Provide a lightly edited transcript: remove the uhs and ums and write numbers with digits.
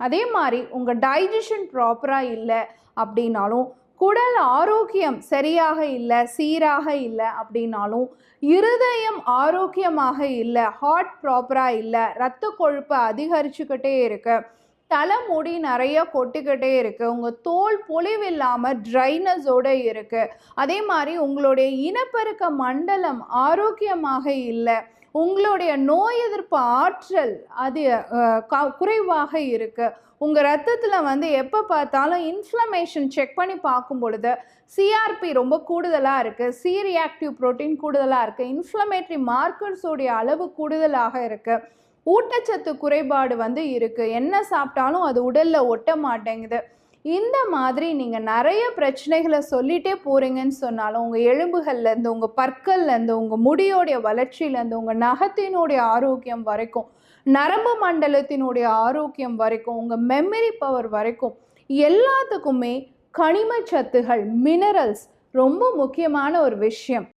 அதே மாதிரி உங்கள் டைஜஷன் ப்ராப்பராக இல்லை அப்படின்னாலும், குடல் ஆரோக்கியம் சரியாக இல்லை, சீராக இல்லை அப்படின்னாலும், இருதயம் ஆரோக்கியமாக இல்லை, ஹார்ட் ப்ராப்பராக இல்லை, இரத்த கொழுப்பு அதிகரிச்சுக்கிட்டே இருக்கு, தலைமுடி நிறைய கொட்டிக்கிட்டே இருக்குது, உங்கள் தோல் பொலிவு இல்லாமல் ட்ரைனஸோடு இருக்குது, அதே மாதிரி உங்களுடைய இனப்பெருக்க மண்டலம் ஆரோக்கியமாக இல்லை, உங்களுடைய நோய் எதிர்ப்பு ஆற்றல் அது குறைவாக இருக்குது, உங்கள் ரத்தத்தில் எப்போ பார்த்தாலும் இன்ஃப்ளமேஷன் செக் பண்ணி பார்க்கும் பொழுது சிஆர்பி ரொம்ப கூடுதலாக இருக்குது, சி ரியாக்டிவ் புரோட்டீன் கூடுதலாக இருக்குது, இன்ஃப்ளமேட்டரி மார்க்கர்ஸோடைய அளவு கூடுதலாக இருக்குது, ஊட்டச்சத்து குறைபாடு இருக்குது, என்ன சாப்பிட்டாலும் அது உடலில் ஒட்ட மாட்டேங்குது, இந்த மாதிரி நீங்கள் நிறைய பிரச்சனைகளை சொல்லிகிட்டே போகிறீங்கன்னு சொன்னாலும், உங்கள் எலும்புகள்லேருந்து, உங்கள் பற்கள்லேருந்து, உங்கள் முடியோடைய வளர்ச்சியிலேருந்து, உங்கள் நகத்தினுடைய ஆரோக்கியம் வரைக்கும், நரம்பு மண்டலத்தினுடைய ஆரோக்கியம் வரைக்கும், உங்கள் மெமரி பவர் வரைக்கும் எல்லாத்துக்குமே கனிம சத்துகள், மினரல்ஸ் ரொம்ப முக்கியமான ஒரு விஷயம்.